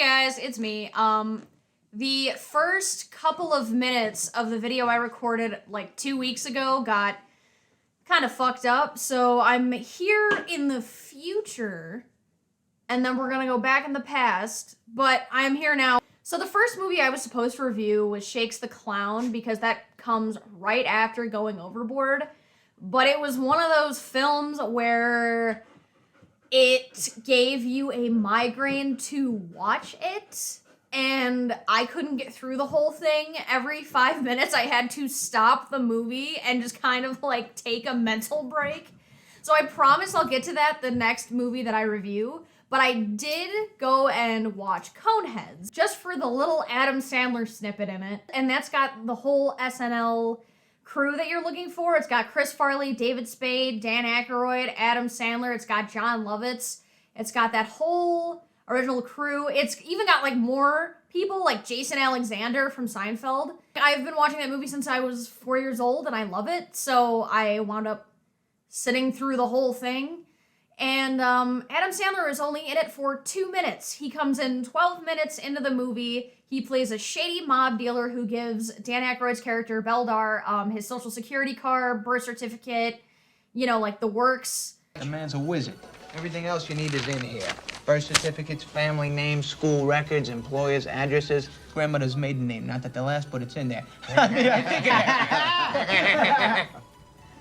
guys, it's me. The first couple of minutes of the video I recorded like 2 weeks ago got kind of fucked up, so I'm here in the future, and then we're gonna go back in the past, but I am here now. So the first movie I was supposed to review was Shakes the Clown, because that comes right after Going Overboard, but it was one of those films where it gave you a migraine to watch it, and I couldn't get through the whole thing. Every 5 minutes I had to stop the movie and just kind of like take a mental break. So I promise I'll get to that the next movie that I review, but I did go and watch Coneheads just for the little Adam Sandler snippet in it, and that's got the whole SNL crew that you're looking for. It's got Chris Farley, David Spade, Dan Aykroyd, Adam Sandler. It's got John Lovitz. It's got that whole original crew. It's even got like more people like Jason Alexander from Seinfeld. I've been watching that movie since I was 4 years old and I love it. So I wound up sitting through the whole thing. And Adam Sandler is only in it for 2 minutes. He comes in 12 minutes into the movie. He plays a shady mob dealer who gives Dan Aykroyd's character, Beldar, his social security card, birth certificate, you know, like the works. The man's a wizard. Everything else you need is in here. Birth certificates, family names, school records, employers, addresses. Grandmother's maiden name, not that the last, but it's in there.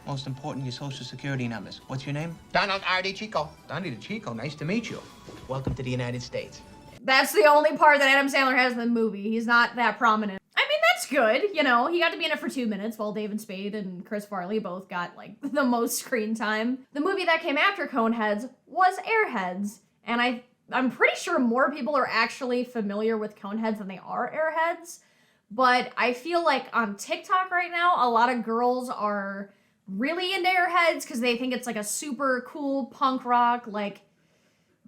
Most important, your social security numbers. What's your name? Donald R.D. Chico. Donnie DeChico, nice to meet you. Welcome to the United States. That's the only part that Adam Sandler has in the movie. He's not that prominent. I mean, that's good, you know. He got to be in it for 2 minutes while David Spade and Chris Farley both got, like, the most screen time. The movie that came after Coneheads was Airheads, and I'm pretty sure more people are actually familiar with Coneheads than they are Airheads, but I feel like on TikTok right now, a lot of girls are really into Airheads because they think it's, like, a super cool punk rock, like,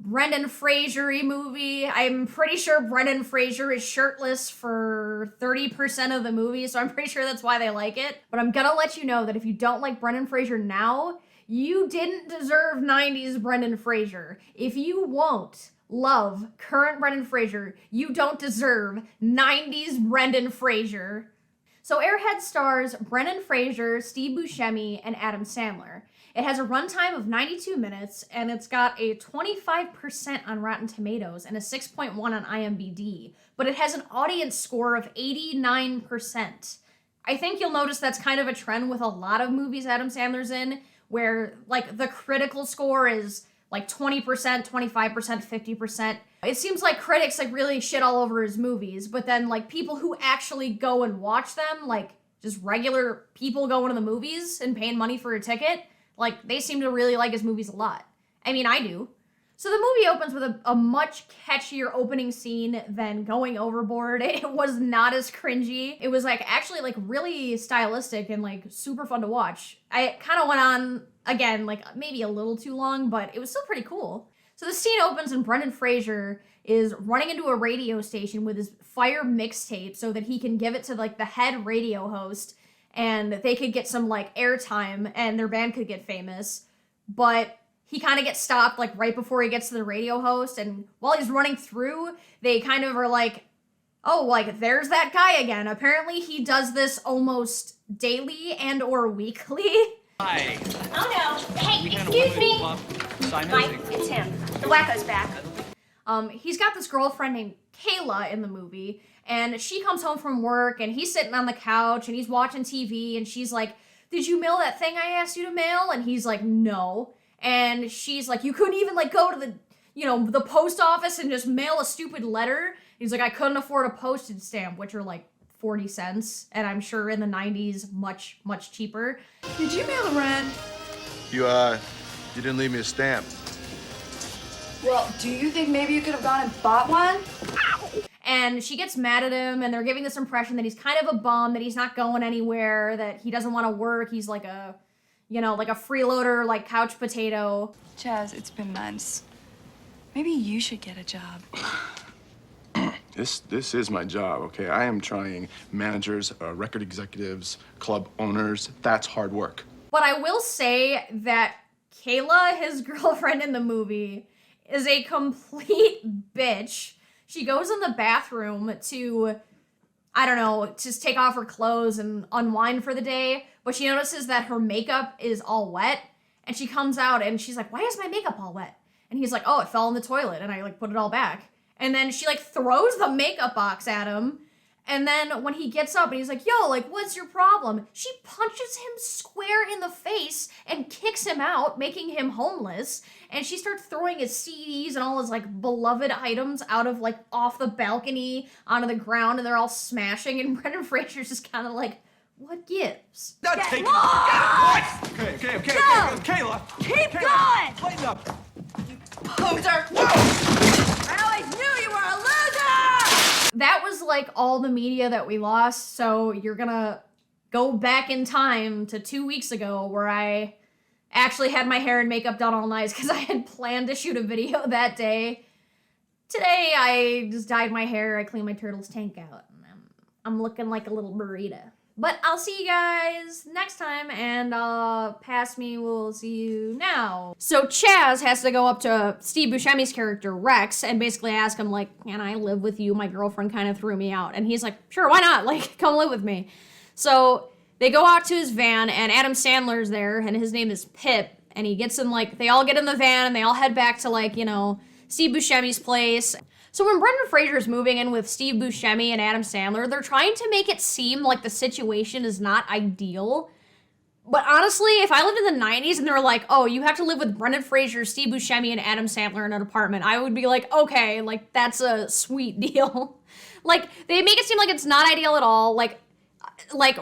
Brendan Fraser-y movie. I'm pretty sure Brendan Fraser is shirtless for 30% of the movie, so I'm pretty sure that's why they like it. But I'm gonna let you know that if you don't like Brendan Fraser now, you didn't deserve 90s Brendan Fraser. If you won't love current Brendan Fraser, you don't deserve 90s Brendan Fraser. So Airheads stars Brendan Fraser, Steve Buscemi, and Adam Sandler. It has a runtime of 92 minutes, and it's got a 25% on Rotten Tomatoes and a 6.1 on IMDb, but it has an audience score of 89%. I think you'll notice that's kind of a trend with a lot of movies Adam Sandler's in, where, like, the critical score is, like, 20%, 25%, 50%. It seems like critics, like, really shit all over his movies, but then, like, people who actually go and watch them, like, just regular people going to the movies and paying money for a ticket, like, they seem to really like his movies a lot. I mean, I do. So the movie opens with a much catchier opening scene than Going Overboard. It was not as cringy. It was, like, actually, like, really stylistic and, like, super fun to watch. I kind of went on, again, like, maybe a little too long, but it was still pretty cool. So the scene opens and Brendan Fraser is running into a radio station with his Fire mixtape so that he can give it to, like, the head radio host, and they could get some, like, airtime, and their band could get famous. But he kind of gets stopped, like, right before he gets to the radio host, and while he's running through, they kind of are like, oh, like, there's that guy again. Apparently he does this almost daily and or weekly. Hi. Oh, no. Hey, excuse me. Mike, it's him. The wacko's back. He's got this girlfriend named Kayla in the movie, and she comes home from work, and he's sitting on the couch, and he's watching TV, and she's like, did you mail that thing I asked you to mail? And he's like, no. And she's like, you couldn't even, like, go to the, you know, the post office and just mail a stupid letter? He's like, I couldn't afford a postage stamp, which are, like, 40 cents, and I'm sure in the 90s, much, much cheaper. Did you mail the rent? You didn't leave me a stamp. Well, do you think maybe you could have gone and bought one? And she gets mad at him, and they're giving this impression that he's kind of a bum, that he's not going anywhere, that he doesn't want to work, he's like a, you know, like a freeloader, like couch potato. Chazz, it's been months. Maybe you should get a job. This is my job, okay? I am trying managers, record executives, club owners. That's hard work. But I will say that Kayla, his girlfriend in the movie, is a complete bitch. She goes in the bathroom to, I don't know, just take off her clothes and unwind for the day, but she notices that her makeup is all wet, and she comes out and she's like, why is my makeup all wet? And he's like, oh, it fell in the toilet, and I like put it all back. And then she like throws the makeup box at him, and then when he gets up and he's like, yo, like, what's your problem? She punches him square in the face and kicks him out, making him homeless. And she starts throwing his CDs and all his, like, beloved items out of, like, off the balcony onto the ground, and they're all smashing. And Brendan Fraser's just kind of like, what gives? Not Get taking lost! Okay, Go! Kayla. Keep Kayla, going! Lighten up. Loser! I always knew you were a loser! That was, like, all the media that we lost, so you're gonna go back in time to 2 weeks ago where I actually had my hair and makeup done all nice because I had planned to shoot a video that day. Today, I just dyed my hair, I cleaned my turtle's tank out, and I'm looking like a little burrito. But I'll see you guys next time, and past me will see you now. So Chazz has to go up to Steve Buscemi's character, Rex, and basically ask him, like, can I live with you? My girlfriend kind of threw me out. And he's like, sure, why not? Like, come live with me. So they go out to his van, and Adam Sandler's there, and his name is Pip, and he gets in, like, they all get in the van, and they all head back to, like, you know, Steve Buscemi's place. So when Brendan Fraser is moving in with Steve Buscemi and Adam Sandler, they're trying to make it seem like the situation is not ideal. But honestly, if I lived in the 90s and they were like, oh, you have to live with Brendan Fraser, Steve Buscemi, and Adam Sandler in an apartment, I would be like, okay, like, that's a sweet deal. Like, they make it seem like it's not ideal at all. Like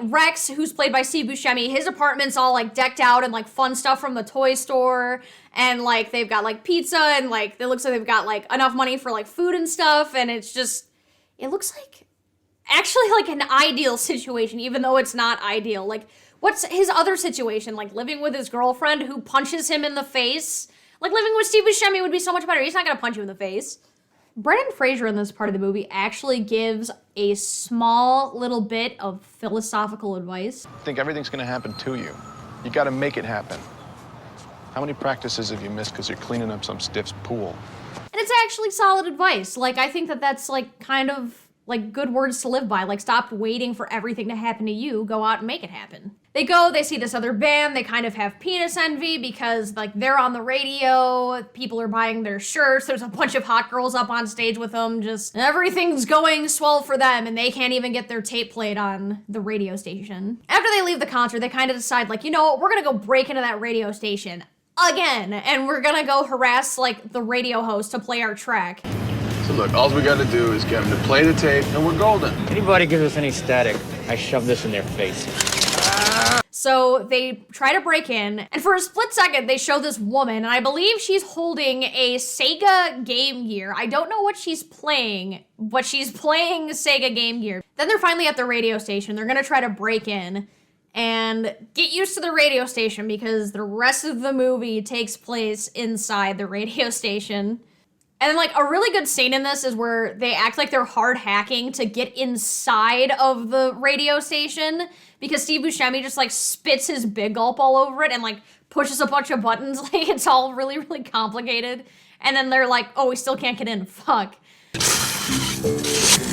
Rex, who's played by Steve Buscemi, his apartment's all, like, decked out and, like, fun stuff from the toy store. And, like, they've got, like, pizza and, like, it looks like they've got, like, enough money for, like, food and stuff. And it's just, it looks like actually, like, an ideal situation, even though it's not ideal. Like, what's his other situation? Like, living with his girlfriend who punches him in the face? Like, living with Steve Buscemi would be so much better. He's not gonna punch you in the face. Brendan Fraser in this part of the movie actually gives a small little bit of philosophical advice. I think everything's gonna happen to you. You gotta make it happen. How many practices have you missed because you're cleaning up some stiff's pool? And it's actually solid advice. Like, I think that that's, like, kind of, like, good words to live by. Like, stop waiting for everything to happen to you. Go out and make it happen. They go, they see this other band, they kind of have penis envy because, like, they're on the radio, people are buying their shirts, there's a bunch of hot girls up on stage with them, just everything's going swell for them, and they can't even get their tape played on the radio station. After they leave the concert, they kind of decide, like, you know what, we're gonna go break into that radio station again, and we're gonna go harass, like, the radio host to play our track. So look, all we gotta do is get them to play the tape, and we're golden. Anybody gives us any static, I shove this in their face. So they try to break in, and for a split second, they show this woman, and I believe she's holding a Sega Game Gear. I don't know what she's playing, but she's playing Sega Game Gear. Then they're finally at the radio station. They're gonna try to break in, and get used to the radio station because the rest of the movie takes place inside the radio station. And then, like, a really good scene in this is where they act like they're hard hacking to get inside of the radio station because Steve Buscemi just, like, spits his big gulp all over it and, like, pushes a bunch of buttons. Like, it's all really, really complicated. And then they're like, oh, we still can't get in. Fuck.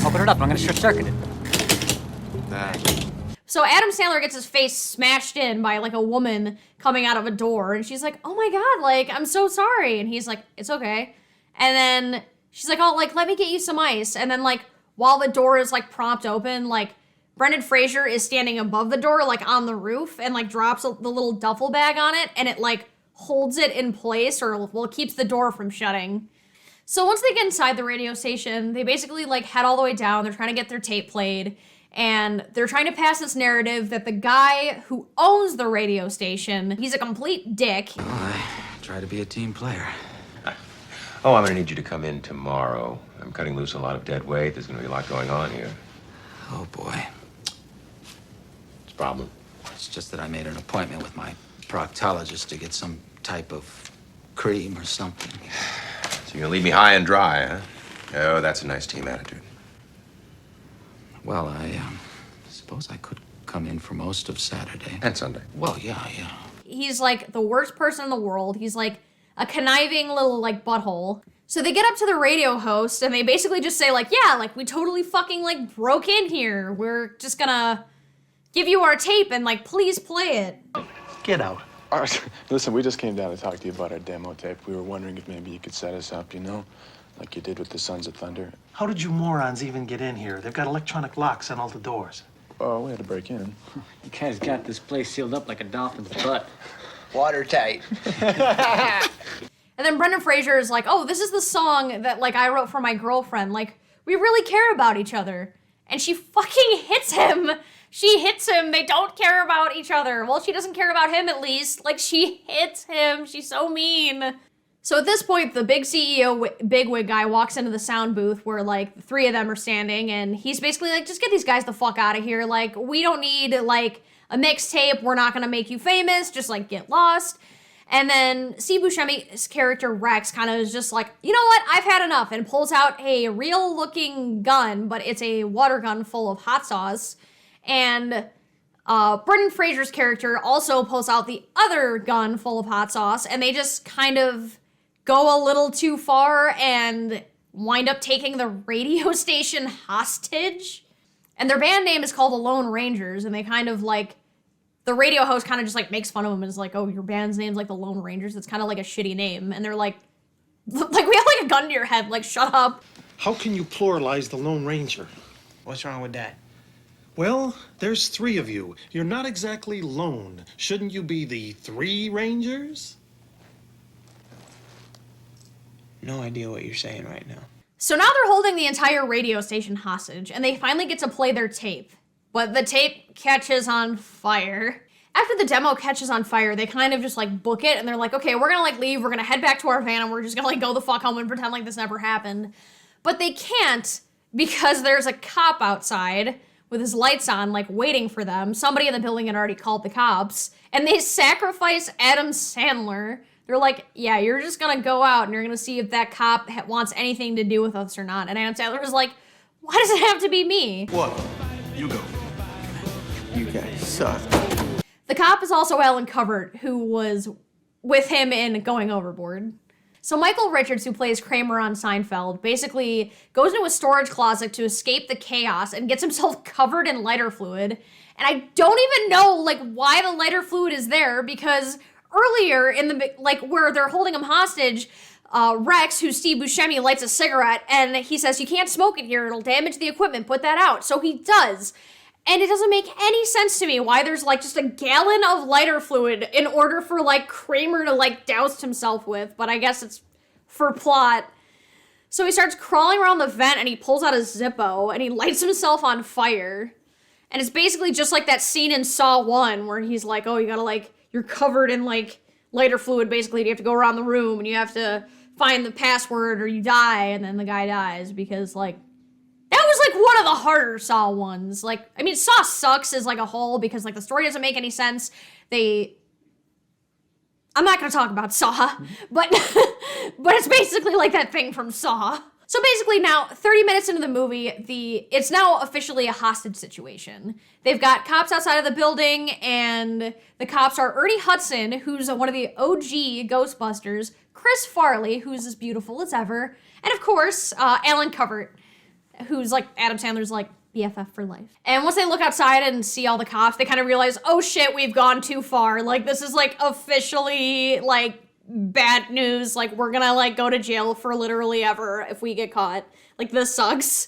Open it up, I'm gonna short circuit it. So Adam Sandler gets his face smashed in by, like, a woman coming out of a door. And she's like, oh my God, like, I'm so sorry. And he's like, it's okay. And then she's like, oh, like, let me get you some ice. And then, like, while the door is, like, propped open, like, Brendan Fraser is standing above the door, like, on the roof and, like, drops the little duffel bag on it. And it, like, holds it in place or, well, keeps the door from shutting. So once they get inside the radio station, they basically, like, head all the way down. They're trying to get their tape played. And they're trying to pass this narrative that the guy who owns the radio station, he's a complete dick. Well, I try to be a team player. Oh, I'm gonna need you to come in tomorrow. I'm cutting loose a lot of dead weight. There's gonna be a lot going on here. Oh, boy. What's the problem? It's just that I made an appointment with my proctologist to get some type of cream or something. So you're gonna leave me high and dry, huh? Oh, that's a nice team attitude. Well, I suppose I could come in for most of Saturday. And Sunday. Well, yeah. He's, like, the worst person in the world. He's, like, a conniving little, like, butthole. So they get up to the radio host and they basically just say like, yeah, like we totally fucking like broke in here. We're just gonna give you our tape and like, please play it. Get out. Listen, we just came down to talk to you about our demo tape. We were wondering if maybe you could set us up, you know, like you did with the Sons of Thunder. How did you morons even get in here? They've got electronic locks on all the doors. Oh, we had to break in. You guys got this place sealed up like a dolphin's butt. Watertight. And then Brendan Fraser is like, oh, this is the song that like I wrote for my girlfriend. Like, we really care about each other. And she fucking hits him. She hits him. They don't care about each other. Well, she doesn't care about him at least. Like, she hits him. She's so mean. So at this point, the big CEO, bigwig guy walks into the sound booth where like the three of them are standing, and he's basically like, just get these guys the fuck out of here. Like, we don't need like a mixtape. We're not gonna make you famous. Just like get lost. And then C. Buscemi's character Rex kind of is just like, you know what? I've had enough, and pulls out a real looking gun, but it's a water gun full of hot sauce. And Brendan Fraser's character also pulls out the other gun full of hot sauce, and they just kind of go a little too far and wind up taking the radio station hostage. And their band name is called the Lone Rangers, and they kind of like, the radio host kind of just like makes fun of them and is like, oh, your band's name's like the Lone Rangers. It's kind of like a shitty name. And they're like we have like a gun to your head, like shut up. How can you pluralize the Lone Ranger? What's wrong with that? Well, there's three of you. You're not exactly lone. Shouldn't you be the three Rangers? No idea what you're saying right now. So now they're holding the entire radio station hostage, and they finally get to play their tape. But the tape catches on fire. After the demo catches on fire, they kind of just like book it, and they're like, okay, we're gonna like leave, we're gonna head back to our van, and we're just gonna like go the fuck home and pretend like this never happened. But they can't, because there's a cop outside with his lights on, like waiting for them. Somebody in the building had already called the cops, and they sacrifice Adam Sandler. They're like, yeah, you're just gonna go out and you're gonna see if that cop wants anything to do with us or not. And Adam Sandler was like, why does it have to be me? What? You go. You guys suck. The cop is also Alan Covert, who was with him in Going Overboard. So Michael Richards, who plays Kramer on Seinfeld, basically goes into a storage closet to escape the chaos and gets himself covered in lighter fluid. And I don't even know, like, why the lighter fluid is there, because earlier in the, like, where they're holding him hostage, Rex, who's Steve Buscemi, lights a cigarette, and he says, you can't smoke it here, it'll damage the equipment, put that out. So he does. And it doesn't make any sense to me why there's, like, just a gallon of lighter fluid in order for, like, Kramer to, like, douse himself with. But I guess it's for plot. So he starts crawling around the vent, and he pulls out a Zippo, and he lights himself on fire. And it's basically just like that scene in Saw 1, where he's like, oh, you gotta, like, you're covered in, like, lighter fluid, basically. You have to go around the room, and you have to find the password, or you die, and then the guy dies, because, like, that was, like, one of the harder Saw ones. Like, I mean, Saw sucks as, like, a whole, because, like, the story doesn't make any sense. I'm not gonna talk about Saw, but it's basically like that thing from Saw. So basically now, 30 minutes into the movie, it's now officially a hostage situation. They've got cops outside of the building, and the cops are Ernie Hudson, who's one of the OG Ghostbusters, Chris Farley, who's as beautiful as ever, and of course, Alan Covert, who's like Adam Sandler's like BFF for life. And once they look outside and see all the cops, they kind of realize, oh shit, we've gone too far. Like, this is like officially like bad news. Like, we're gonna like go to jail for literally ever if we get caught. Like, this sucks.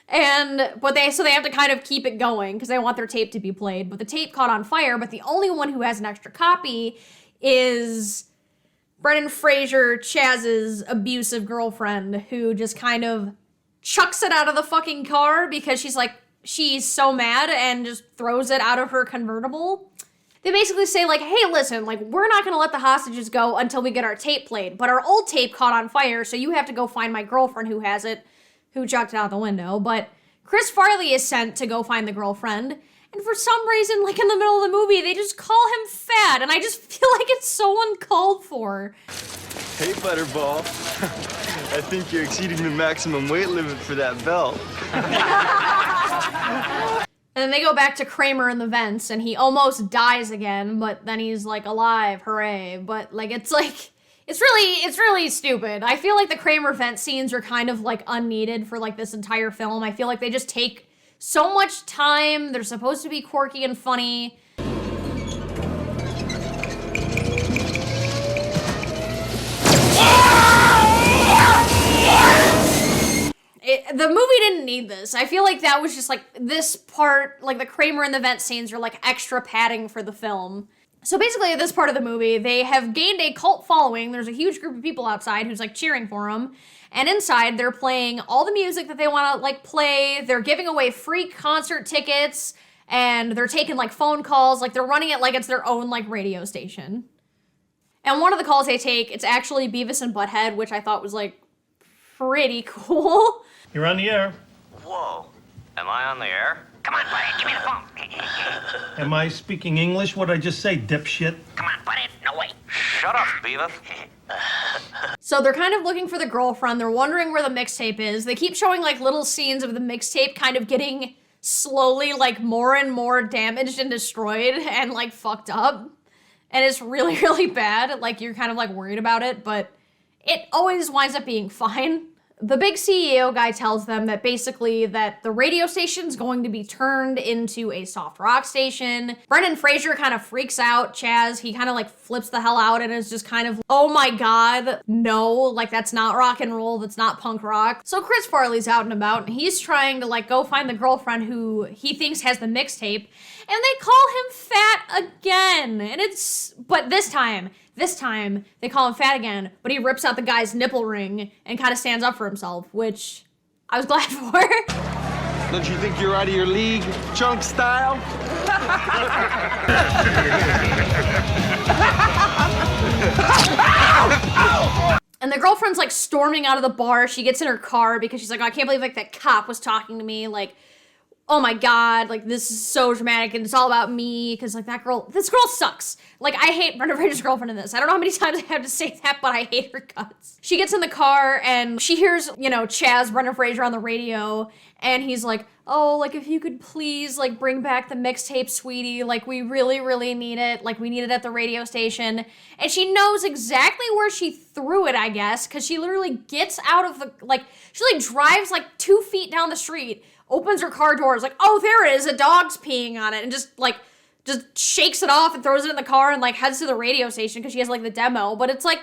But they have to kind of keep it going because they want their tape to be played. But the tape caught on fire, but the only one who has an extra copy is Brendan Fraser, Chazz's abusive girlfriend, who just kind of chucks it out of the fucking car because she's so mad, and just throws it out of her convertible. They basically say like, hey, listen, like, we're not gonna let the hostages go until we get our tape played, but our old tape caught on fire, so you have to go find my girlfriend who has it, who chucked it out the window. But Chris Farley is sent to go find the girlfriend, and for some reason, like, in the middle of the movie, they just call him fat, and I just feel like it's so uncalled for. Hey, Butterball. I think you're exceeding the maximum weight limit for that belt. And then they go back to Kramer in the vents, and he almost dies again, but then he's, like, alive, hooray. But, like, it's It's really stupid. I feel like the Kramer vent scenes are kind of like unneeded for like this entire film. I feel like they just take so much time. They're supposed to be quirky and funny. The movie didn't need this. I feel like that was just like this part, like the Kramer and the vent scenes are like extra padding for the film. So basically at this part of the movie, they have gained a cult following. There's a huge group of people outside who's like cheering for them. And inside they're playing all the music that they want to like play. They're giving away free concert tickets and they're taking like phone calls. Like they're running it like it's their own like radio station. And one of the calls they take, it's actually Beavis and Butthead, which I thought was like pretty cool. You're on the air. Whoa. Am I on the air? Come on, buddy, give me the phone. Am I speaking English? What'd I just say, dipshit? Come on, buddy, no way. Shut up, Beavis. So they're kind of looking for the girlfriend. They're wondering where the mixtape is. They keep showing like little scenes of the mixtape kind of getting slowly like more and more damaged and destroyed and like fucked up. And it's really, really bad. Like you're kind of like worried about it, but it always winds up being fine. The big CEO guy tells them that basically that the radio station's going to be turned into a soft rock station. Brendan Fraser kind of freaks out. Chazz, he kind of like flips the hell out and is just kind of, oh my God, no, like that's not rock and roll, that's not punk rock. So Chris Farley's out and about and he's trying to like go find the girlfriend who he thinks has the mixtape and they call him fat again. And but this time they call him fat again, but he rips out the guy's nipple ring and kind of stands up for himself, which I was glad for. Don't you think you're out of your league, chunk style? And the girlfriend's like storming out of the bar. She gets in her car because she's like, oh, I can't believe like that cop was talking to me. Like, oh my God, like this is so dramatic and it's all about me because like this girl sucks. Like I hate Brendan Fraser's girlfriend in this. I don't know how many times I have to say that, but I hate her guts. She gets in the car and she hears, you know, Chazz, Brendan Fraser on the radio and he's like, oh, like if you could please like bring back the mixtape, sweetie. Like we really, really need it. Like we need it at the radio station. And she knows exactly where she threw it, I guess, because she literally gets out of the, like, she like drives like 2 feet down the street, opens her car door, is like, oh, there it is, a dog's peeing on it, and just shakes it off and throws it in the car and like heads to the radio station because she has like the demo. But it's like,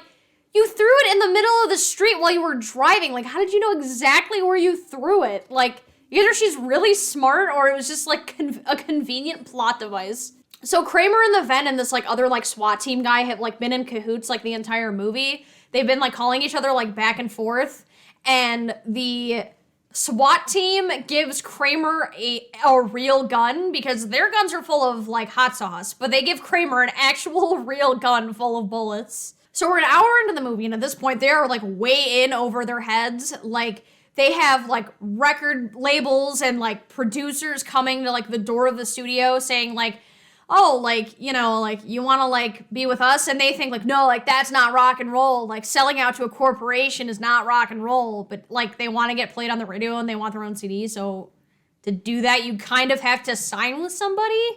you threw it in the middle of the street while you were driving. Like, how did you know exactly where you threw it? Like, either she's really smart or it was just like a convenient plot device. So Kramer and the vent and this like other like SWAT team guy have like been in cahoots like the entire movie. They've been like calling each other like back and forth, and the SWAT team gives Kramer a real gun because their guns are full of like hot sauce, but they give Kramer an actual real gun full of bullets. So we're an hour into the movie and at this point they are like way in over their heads. Like they have like record labels and like producers coming to like the door of the studio saying like, oh, like, you know, like, you want to, like, be with us? And they think, like, no, like, that's not rock and roll. Like, selling out to a corporation is not rock and roll. But, like, they want to get played on the radio and they want their own CD. So, to do that, you kind of have to sign with somebody.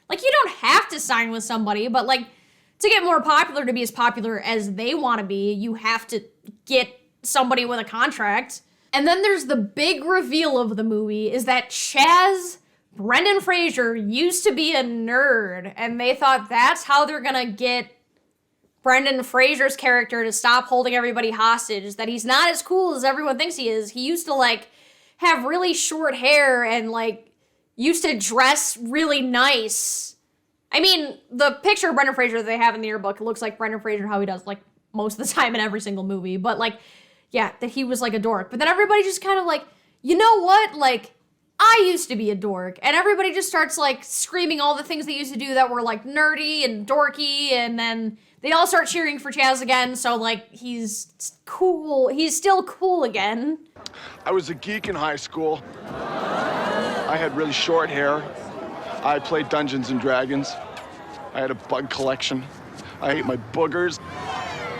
Like, you don't have to sign with somebody, but, like, to get more popular, to be as popular as they want to be, you have to get somebody with a contract. And then there's the big reveal of the movie, is that Chazz, Brendan Fraser, used to be a nerd, and they thought that's how they're gonna get Brendan Fraser's character to stop holding everybody hostage, is that he's not as cool as everyone thinks he is. He used to, like, have really short hair and, like, used to dress really nice. I mean, the picture of Brendan Fraser that they have in the yearbook looks like Brendan Fraser, how he does, like, most of the time in every single movie, but, like, yeah, that he was, like, a dork. But then everybody just kind of, like, you know what, like, I used to be a dork, and everybody just starts, like, screaming all the things they used to do that were, like, nerdy and dorky, and then they all start cheering for Chazz again, so, like, he's cool. He's still cool again. I was a geek in high school. I had really short hair. I played Dungeons and Dragons. I had a bug collection. I ate my boogers.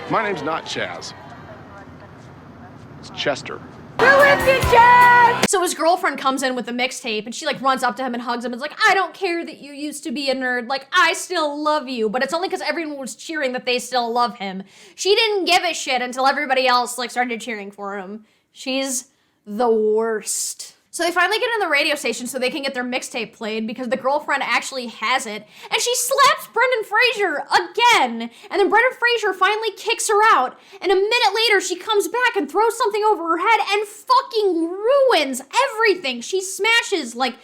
My name's not Chazz. It's Chester. We're with you, Chazz! So his girlfriend comes in with the mixtape and she like runs up to him and hugs him and is like, I don't care that you used to be a nerd, like I still love you. But it's only because everyone was cheering that they still love him. She didn't give a shit until everybody else like started cheering for him. She's the worst. So they finally get in the radio station so they can get their mixtape played because the girlfriend actually has it. And she slaps Brendan Fraser again. And then Brendan Fraser finally kicks her out. And a minute later, she comes back and throws something over her head and fucking ruins everything. She smashes like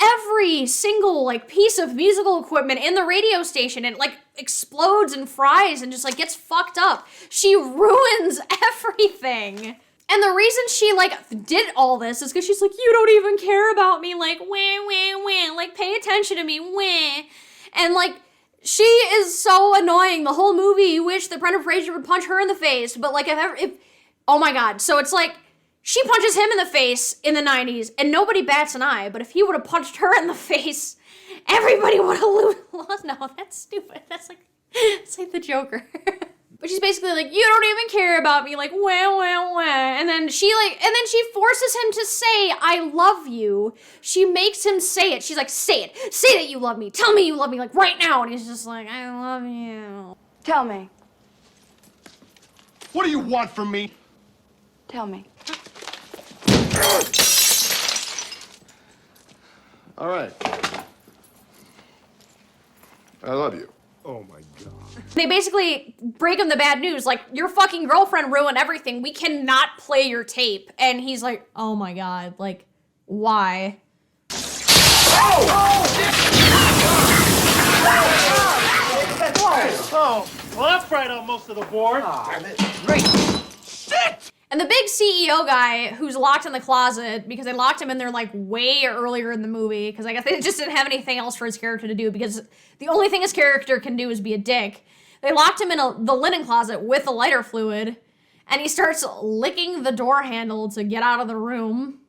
every single like piece of musical equipment in the radio station. And like explodes and fries and just like gets fucked up. She ruins everything. And the reason she, like, did all this is because she's like, you don't even care about me, like, wah, like, pay attention to me, wah. And, like, she is so annoying. The whole movie, you wish that Brendan Fraser would punch her in the face, but, like, if oh my god. So it's like, she punches him in the face in the 90s, and nobody bats an eye, but if he would have punched her in the face, everybody would have lost. No, that's stupid. That's like the Joker. But she's basically like, you don't even care about me, like, wah. And then she forces him to say, I love you. She makes him say it. She's like, say it. Say that you love me. Tell me you love me, like, right now. And he's just like, I love you. Tell me. What do you want from me? Tell me. All right. I love you. Oh my God. They basically break him the bad news, like, your fucking girlfriend ruined everything. We cannot play your tape. And he's like, oh my god, like, why? Oh, well, that's right on most of the board. Great. Shit! And the big CEO guy who's locked in the closet because they locked him in there like way earlier in the movie because I guess they just didn't have anything else for his character to do because the only thing his character can do is be a dick. They locked him in the linen closet with the lighter fluid and he starts licking the door handle to get out of the room.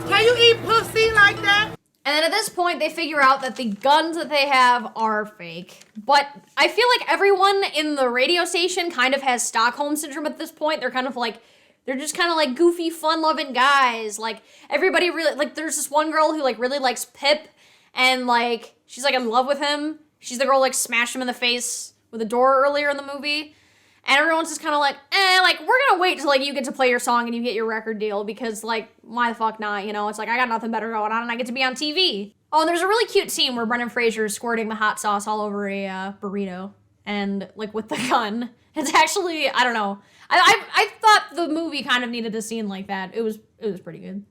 Can you eat pussy like that? And then at this point, they figure out that the guns that they have are fake. But I feel like everyone in the radio station kind of has Stockholm Syndrome at this point. They're kind of like, they're just kind of like goofy, fun-loving guys. Like, everybody really, like, there's this one girl who, like, really likes Pip. And, like, she's, like, in love with him. She's the girl, like, smashed him in the face with a door earlier in the movie. And everyone's just kind of like, like, we're gonna wait till, like, you get to play your song and you get your record deal because, like, why the fuck not, you know? It's like, I got nothing better going on and I get to be on TV. Oh, and there's a really cute scene where Brendan Fraser is squirting the hot sauce all over a burrito and, like, with the gun. It's actually, I don't know. I thought the movie kind of needed a scene like that. It was pretty good.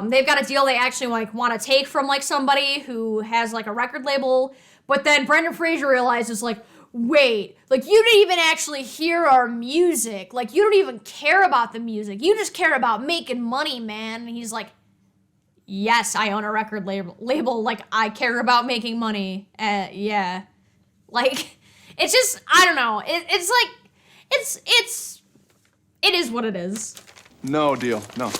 They've got a deal they actually, like, want to take from, like, somebody who has, like, a record label, but then Brendan Fraser realizes, like, wait, like, you didn't even actually hear our music. Like, you don't even care about the music. You just care about making money, man. And he's like, yes, I own a record label. Like, I care about making money. Yeah. Like, it's just, I don't know. It's like, it is what it is. No deal, no.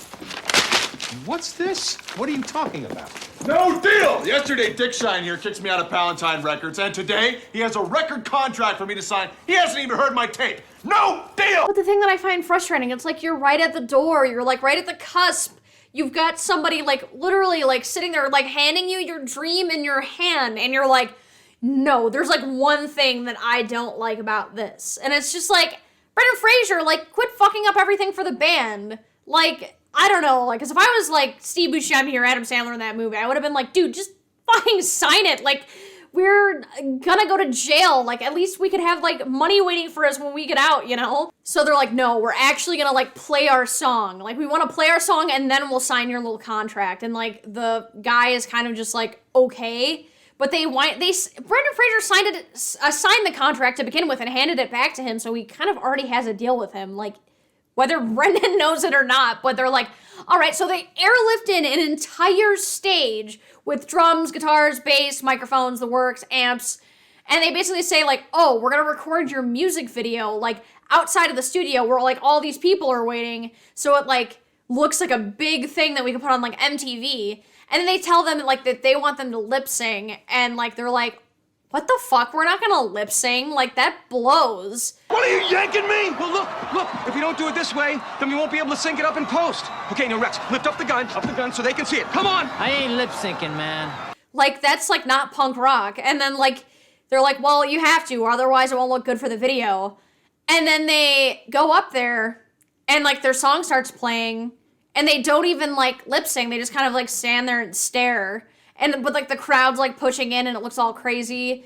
What's this? What are you talking about? No deal! Yesterday, Dick Shine here kicks me out of Palatine Records, and today, he has a record contract for me to sign. He hasn't even heard my tape. No deal! But the thing that I find frustrating, it's like you're right at the door. You're, like, right at the cusp. You've got somebody, like, literally, like, sitting there, like, handing you your dream in your hand, and you're like, no, there's, like, one thing that I don't like about this. And it's just like, Brendan Fraser, like, quit fucking up everything for the band. Like, I don't know, like, because if I was, like, Steve Buscemi or Adam Sandler in that movie, I would have been like, dude, just fucking sign it. Like, we're gonna go to jail. Like, at least we could have, like, money waiting for us when we get out, you know? So they're like, no, we're actually gonna, like, play our song. Like, we want to play our song, and then we'll sign your little contract. And, like, the guy is kind of just like, okay. But Brendan Fraser signed the contract to begin with and handed it back to him, so he kind of already has a deal with him. Like, whether Brendan knows it or not, but they're like, all right, so they airlift in an entire stage with drums, guitars, bass, microphones, the works, amps, and they basically say, like, oh, we're gonna record your music video, like, outside of the studio where, like, all these people are waiting, so it, like, looks like a big thing that we could put on like MTV. And then they tell them like that they want them to lip sing, and like they're like, what the fuck? We're not gonna lip sing. Like, that blows. What are you yanking me? Well, look, if you don't do it this way, then we won't be able to sync it up in post. Okay, now Rex, lift up the gun so they can see it. Come on! I ain't lip syncing, man. Like, that's like not punk rock. And then like, they're like, well, you have to, or otherwise it won't look good for the video. And then they go up there and like their song starts playing and they don't even like lip sync. They just kind of like stand there and stare. And but like the crowd's like pushing in and it looks all crazy.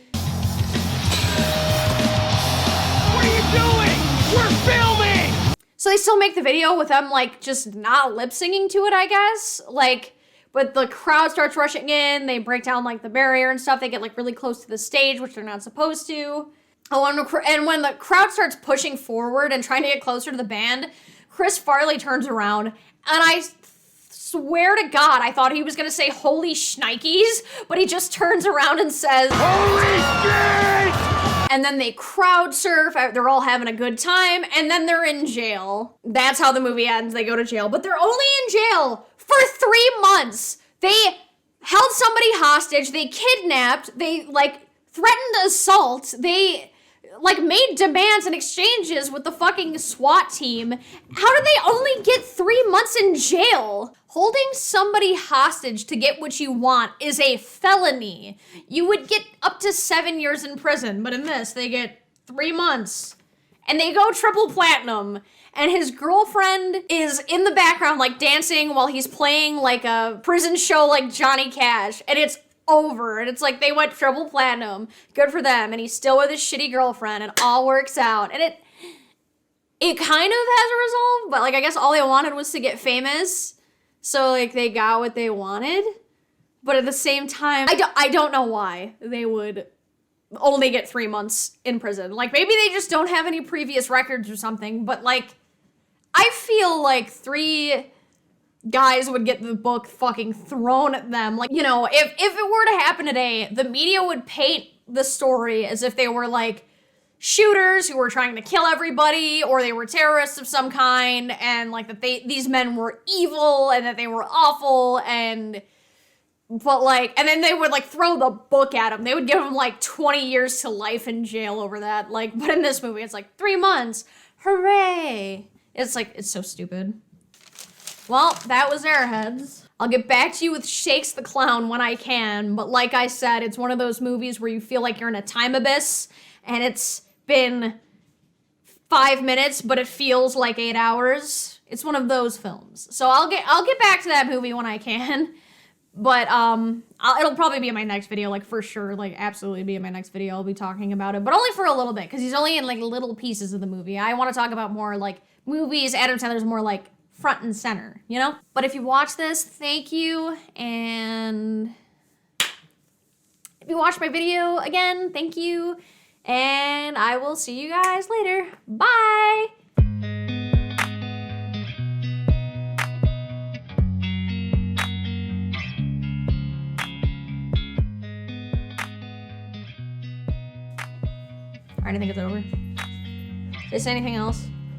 What are you doing? We're filming! So they still make the video with them like just not lip syncing to it, I guess. Like, but the crowd starts rushing in, they break down like the barrier and stuff, they get like really close to the stage, which they're not supposed to. Oh, and when the crowd starts pushing forward and trying to get closer to the band, Chris Farley turns around, and I swear to God, I thought he was gonna say holy shnikes, but he just turns around and says, holy shit! And then they crowd surf, they're all having a good time, and then they're in jail. That's how the movie ends, they go to jail, but they're only in jail for 3 months. They held somebody hostage, they kidnapped, they like threatened assault, they like made demands and exchanges with the fucking SWAT team. How did they only get 3 months in jail? Holding somebody hostage to get what you want is a felony. You would get up to 7 years in prison, but in this, they get 3 months. And they go triple platinum. And his girlfriend is in the background, like dancing while he's playing like a prison show like Johnny Cash. And it's over. And it's like they went triple platinum. Good for them. And he's still with his shitty girlfriend. And it all works out. And it kind of has a resolve, but like I guess all they wanted was to get famous. So like they got what they wanted. But at the same time, I don't know why they would only get 3 months in prison. Like maybe they just don't have any previous records or something, but like I feel like 3 guys would get the book fucking thrown at them. Like, you know, if it were to happen today, the media would paint the story as if they were like shooters who were trying to kill everybody, or they were terrorists of some kind, and like that these men were evil and that they were awful, but like, and then they would like throw the book at him. They would give him like 20 years to life in jail over that. Like, but in this movie, it's like 3 months. Hooray. It's like, it's so stupid. Well, that was Airheads. I'll get back to you with Shakes the Clown when I can, but like I said, it's one of those movies where you feel like you're in a time abyss, and it's been 5 minutes, but it feels like 8 hours. It's one of those films. So I'll get back to that movie when I can. But it'll probably be in my next video, like for sure, like absolutely be in my next video. I'll be talking about it, but only for a little bit, because he's only in like little pieces of the movie. I want to talk about more like movies. Adam Sandler's more like front and center, you know? But if you watch this, thank you. And if you watch my video again, thank you. And I will see you guys later. Bye! Alright, I think it's over. Did I say anything else?